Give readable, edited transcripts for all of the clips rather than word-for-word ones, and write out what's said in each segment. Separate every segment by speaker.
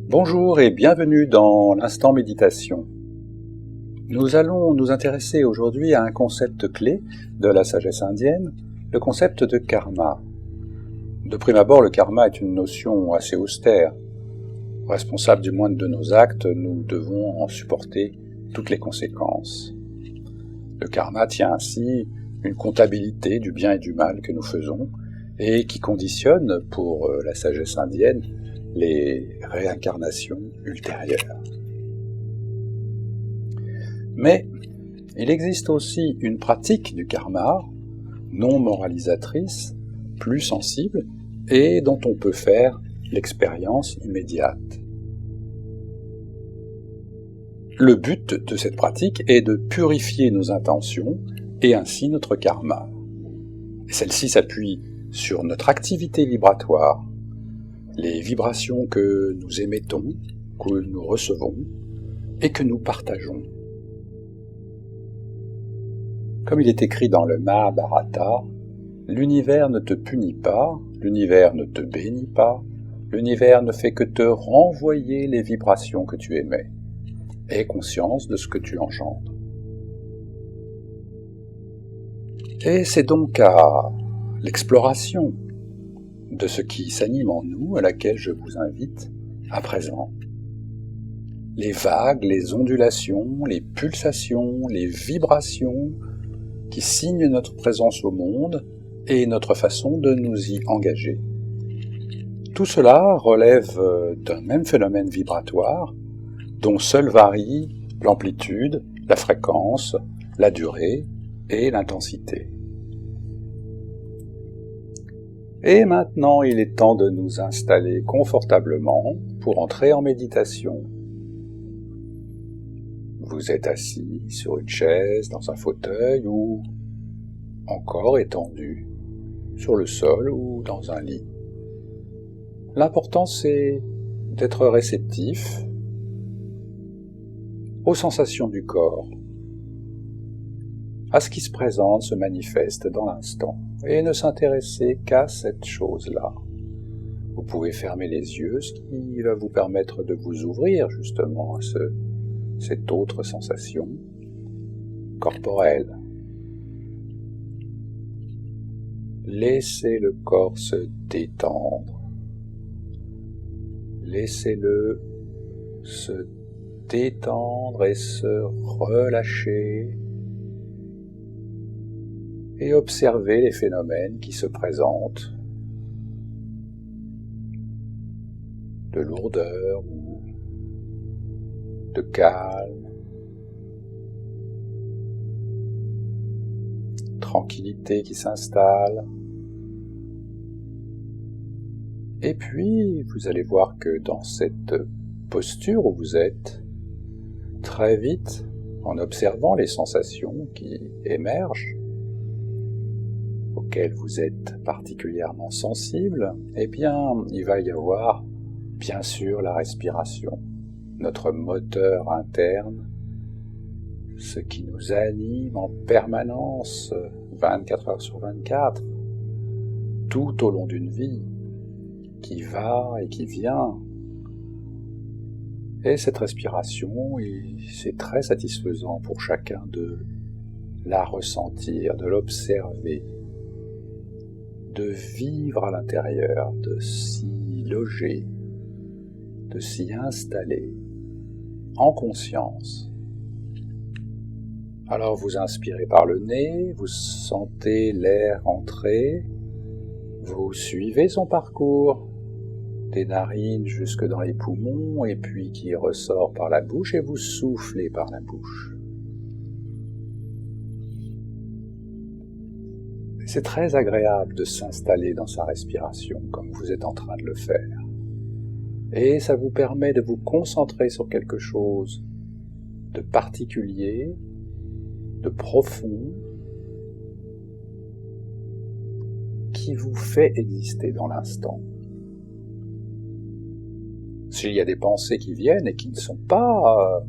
Speaker 1: Bonjour et bienvenue dans l'Instant Méditation. Nous allons nous intéresser aujourd'hui à un concept clé de la sagesse indienne, le concept de karma. De prime abord, le karma est une notion assez austère. Responsable du moindre de nos actes, nous devons en supporter toutes les conséquences. Le karma tient ainsi une comptabilité du bien et du mal que nous faisons et qui conditionne, pour la sagesse indienne, les réincarnations ultérieures. Mais il existe aussi une pratique du karma, non moralisatrice, plus sensible, et dont on peut faire l'expérience immédiate. Le but de cette pratique est de purifier nos intentions et ainsi notre karma. Celle-ci s'appuie sur notre activité vibratoire, les vibrations que nous émettons, que nous recevons et que nous partageons. Comme il est écrit dans le Mahabharata, l'univers ne te punit pas, l'univers ne te bénit pas, l'univers ne fait que te renvoyer les vibrations que tu émets. Aie conscience de ce que tu engendres. Et c'est donc à l'exploration de ce qui s'anime en nous à laquelle je vous invite à présent. Les vagues, les ondulations, les pulsations, les vibrations qui signent notre présence au monde et notre façon de nous y engager. Tout cela relève d'un même phénomène vibratoire dont seul varie l'amplitude, la fréquence, la durée et l'intensité. Et maintenant, il est temps de nous installer confortablement pour entrer en méditation. Vous êtes assis sur une chaise, dans un fauteuil ou encore étendu sur le sol ou dans un lit. L'important, c'est d'être réceptif aux sensations du corps, à ce qui se présente, se manifeste dans l'instant, et ne s'intéresser qu'à cette chose-là. Vous pouvez fermer les yeux, ce qui va vous permettre de vous ouvrir justement à cette autre sensation corporelle. Laissez le corps se détendre. Laissez-le se détendre et se relâcher. Et observez les phénomènes qui se présentent, de lourdeur ou de calme, tranquillité qui s'installe. Et puis, vous allez voir que dans cette posture où vous êtes, très vite, en observant les sensations qui émergent, auquel vous êtes particulièrement sensible, eh bien, il va y avoir, bien sûr, la respiration, notre moteur interne, ce qui nous anime en permanence, 24 heures sur 24, tout au long d'une vie, qui va et qui vient. Et cette respiration, c'est très satisfaisant pour chacun de la ressentir, de l'observer, de vivre à l'intérieur, de s'y loger, de s'y installer en conscience. Alors vous inspirez par le nez, vous sentez l'air entrer, vous suivez son parcours, des narines jusque dans les poumons et puis qui ressort par la bouche et vous soufflez par la bouche. C'est très agréable de s'installer dans sa respiration comme vous êtes en train de le faire. Et ça vous permet de vous concentrer sur quelque chose de particulier, de profond, qui vous fait exister dans l'instant. S'il y a des pensées qui viennent et qui ne sont pas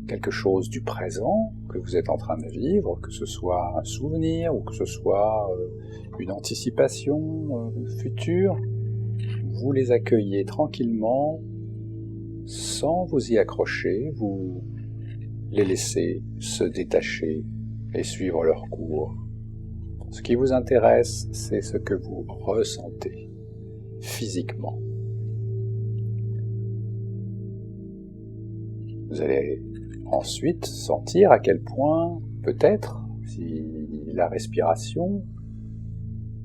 Speaker 1: quelque chose du présent que vous êtes en train de vivre, que ce soit un souvenir ou que ce soit une anticipation future, vous les accueillez tranquillement sans vous y accrocher, vous les laissez se détacher et suivre leur cours. Ce qui vous intéresse, c'est ce que vous ressentez physiquement. Vous allez ensuite sentir à quel point, peut-être, si la respiration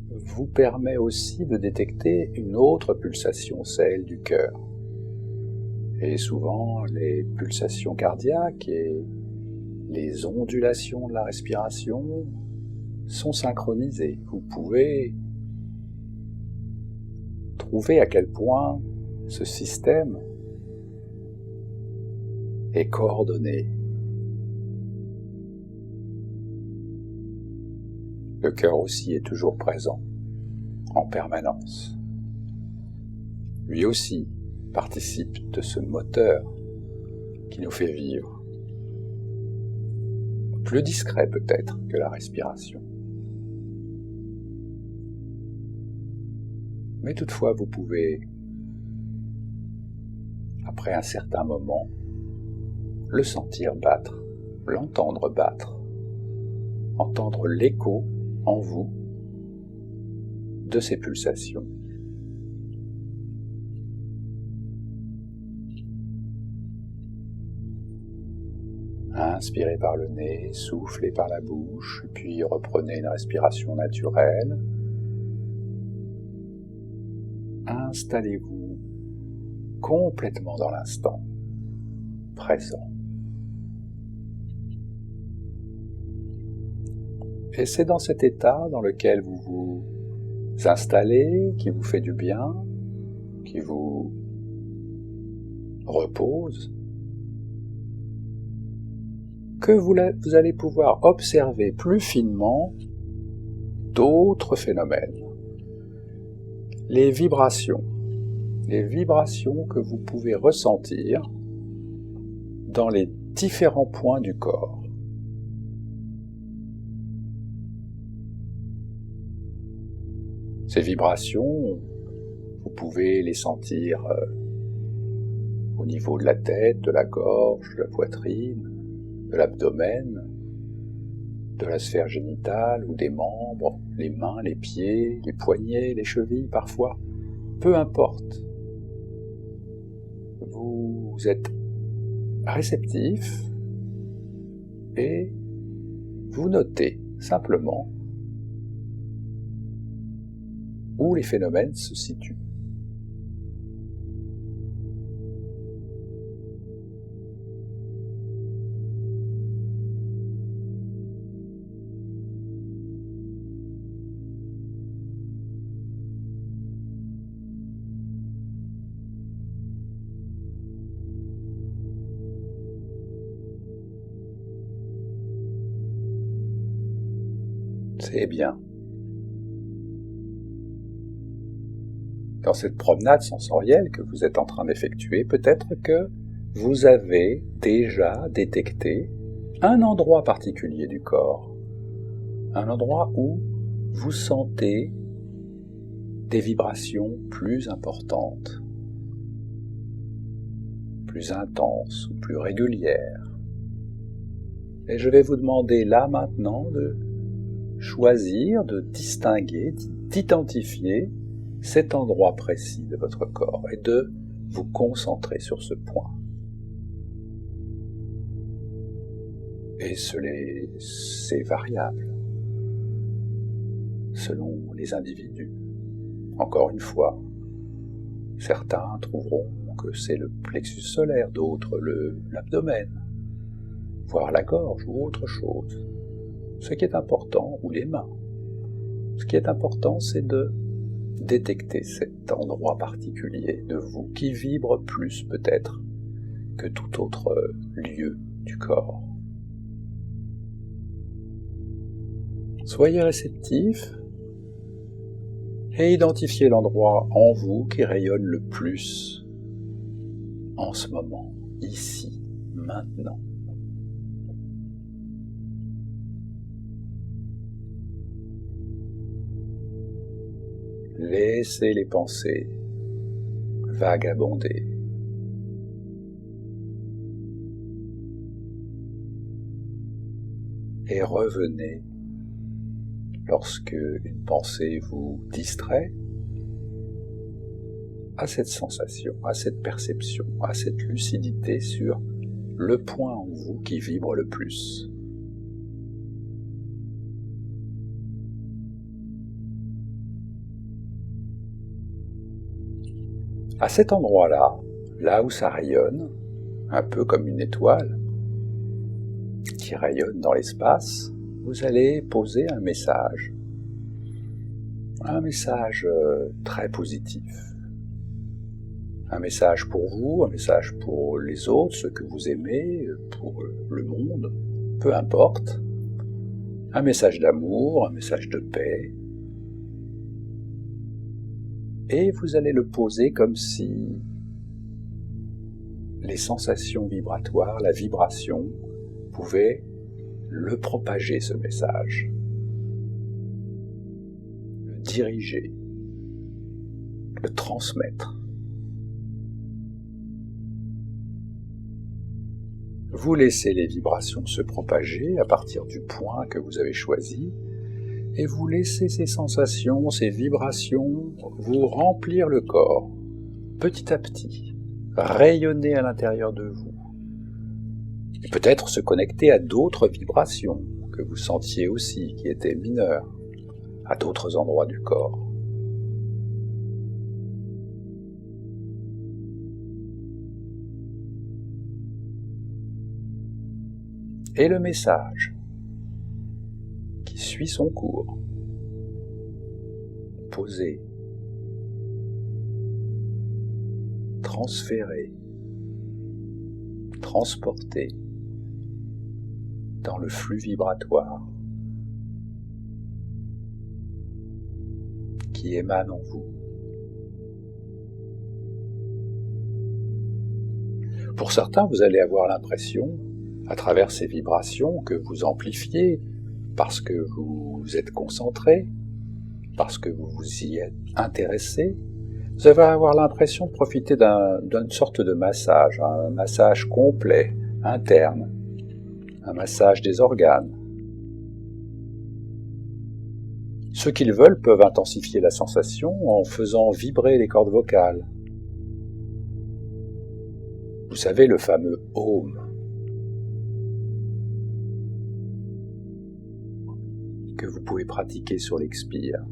Speaker 1: vous permet aussi de détecter une autre pulsation, celle du cœur. Et souvent, les pulsations cardiaques et les ondulations de la respiration sont synchronisées. Vous pouvez trouver à quel point ce système est coordonné. Le cœur aussi est toujours présent, en permanence. Lui aussi participe de ce moteur qui nous fait vivre. Plus discret peut-être que la respiration. Mais toutefois, vous pouvez, après un certain moment, le sentir battre, l'entendre battre, entendre l'écho en vous de ces pulsations. Inspirez par le nez, soufflez par la bouche, puis reprenez une respiration naturelle. Installez-vous complètement dans l'instant présent. Et c'est dans cet état dans lequel vous vous installez, qui vous fait du bien, qui vous repose, que vous allez pouvoir observer plus finement d'autres phénomènes. Les vibrations que vous pouvez ressentir dans les différents points du corps. Ces vibrations, vous pouvez les sentir au niveau de la tête, de la gorge, de la poitrine, de l'abdomen, de la sphère génitale ou des membres, les mains, les pieds, les poignets, les chevilles parfois, peu importe. Vous êtes réceptif et vous notez simplement où les phénomènes se situent. C'est bien. Dans cette promenade sensorielle que vous êtes en train d'effectuer, peut-être que vous avez déjà détecté un endroit particulier du corps, un endroit où vous sentez des vibrations plus importantes, plus intenses ou plus régulières. Et je vais vous demander là maintenant de choisir, de distinguer, d'identifier cet endroit précis de votre corps et de vous concentrer sur ce point. Et c'est variable selon les individus. Encore une fois, certains trouveront que c'est le plexus solaire, d'autres l'abdomen, voire la gorge ou autre chose. Ce qui est important, ou les mains, ce qui est important, c'est de détecter cet endroit particulier de vous qui vibre plus peut-être que tout autre lieu du corps. Soyez réceptif et identifiez l'endroit en vous qui rayonne le plus en ce moment, ici, maintenant. Laissez les pensées vagabonder. et revenez lorsque une pensée vous distrait à cette sensation, à cette perception, à cette lucidité sur le point en vous qui vibre le plus. À cet endroit-là, là où ça rayonne, un peu comme une étoile qui rayonne dans l'espace, vous allez poser un message très positif. Un message pour vous, un message pour les autres, ceux que vous aimez, pour le monde, peu importe. Un message d'amour, un message de paix. Et vous allez le poser comme si les sensations vibratoires, la vibration, pouvaient le propager, ce message. Le diriger, le transmettre. Vous laissez les vibrations se propager à partir du point que vous avez choisi et vous laissez ces sensations, ces vibrations vous remplir le corps, petit à petit, rayonner à l'intérieur de vous. Et peut-être se connecter à d'autres vibrations que vous sentiez aussi, qui étaient mineures, à d'autres endroits du corps. Et le message qui suit son cours, posé, transféré, transporté dans le flux vibratoire qui émane en vous. Pour certains, vous allez avoir l'impression, à travers ces vibrations, que vous amplifiez parce que vous êtes concentré, parce que vous vous y êtes intéressé. Vous allez avoir l'impression de profiter d'une sorte de massage, un massage complet, interne, un massage des organes. Ceux qui le veulent peuvent intensifier la sensation en faisant vibrer les cordes vocales. Vous savez, le fameux Om, que vous pouvez pratiquer sur l'expire.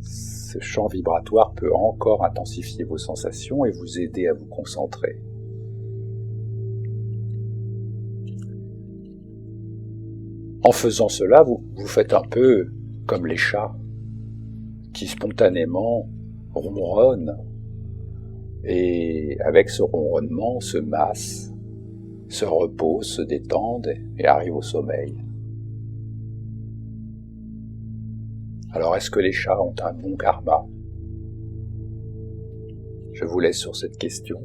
Speaker 1: Ce chant vibratoire peut encore intensifier vos sensations et vous aider à vous concentrer. En faisant cela, vous faites un peu comme les chats qui spontanément ronronnent et avec ce ronronnement se massent, se reposent, se détendent et arrivent au sommeil. Alors, est-ce que les chats ont un bon karma? Je vous laisse sur cette question.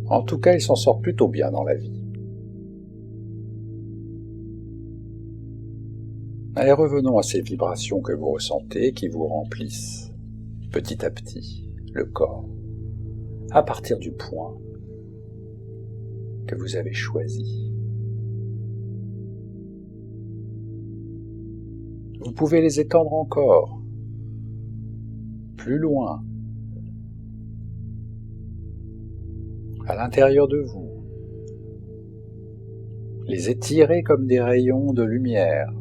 Speaker 1: En tout cas, ils s'en sortent plutôt bien dans la vie. Allez, revenons à ces vibrations que vous ressentez, qui vous remplissent petit à petit le corps, à partir du point que vous avez choisi. Vous pouvez les étendre encore, plus loin, à l'intérieur de vous, les étirer comme des rayons de lumière.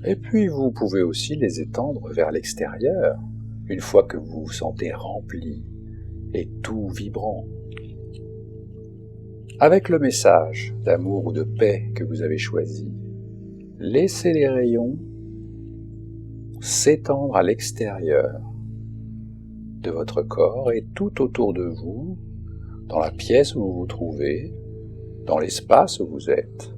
Speaker 1: Et puis vous pouvez aussi les étendre vers l'extérieur, une fois que vous vous sentez rempli et tout vibrant. Avec le message d'amour ou de paix que vous avez choisi, laissez les rayons s'étendre à l'extérieur de votre corps et tout autour de vous, dans la pièce où vous vous trouvez, dans l'espace où vous êtes.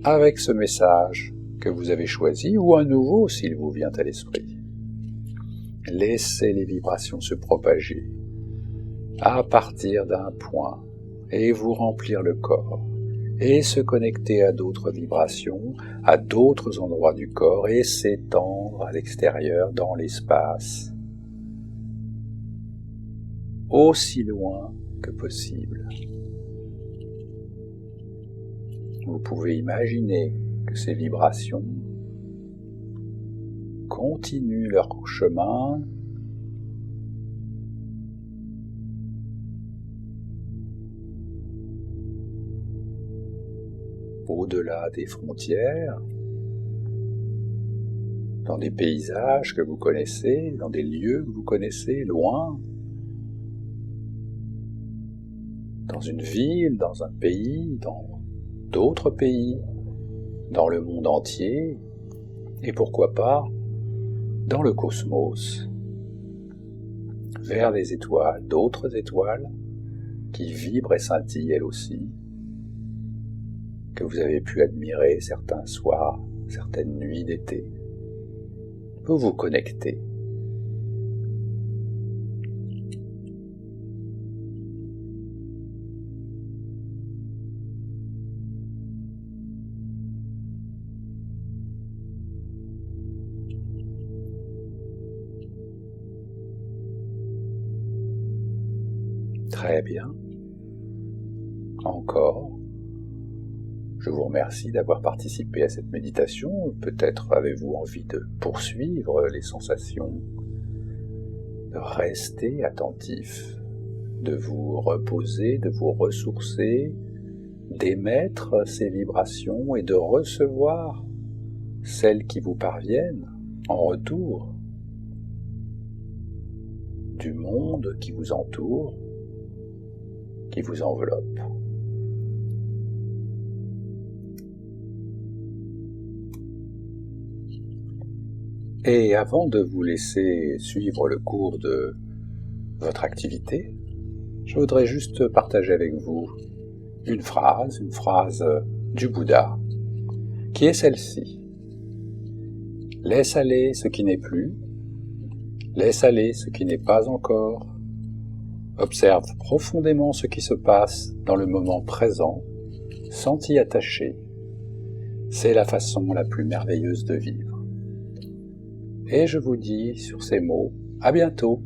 Speaker 1: Avec ce message que vous avez choisi, ou un nouveau s'il vous vient à l'esprit. Laissez les vibrations se propager à partir d'un point et vous remplir le corps et se connecter à d'autres vibrations, à d'autres endroits du corps et s'étendre à l'extérieur dans l'espace, aussi loin que possible. Vous pouvez imaginer que ces vibrations continuent leur chemin au-delà des frontières, dans des paysages que vous connaissez, dans des lieux que vous connaissez, loin, dans une ville, dans un pays, dans d'autres pays, dans le monde entier, et pourquoi pas dans le cosmos, vers les étoiles, d'autres étoiles qui vibrent et scintillent elles aussi, que vous avez pu admirer certains soirs, certaines nuits d'été. Vous vous connectez. Très bien. Encore. Je vous remercie d'avoir participé à cette méditation. Peut-être avez-vous envie de poursuivre les sensations, de rester attentif, de vous reposer, de vous ressourcer, d'émettre ces vibrations et de recevoir celles qui vous parviennent en retour du monde qui vous entoure, qui vous enveloppe. Et avant de vous laisser suivre le cours de votre activité, je voudrais juste partager avec vous une phrase du Bouddha, qui est celle-ci. Laisse aller ce qui n'est plus, laisse aller ce qui n'est pas encore, observe profondément ce qui se passe dans le moment présent, sans t'y attacher. C'est la façon la plus merveilleuse de vivre. Et je vous dis sur ces mots, à bientôt.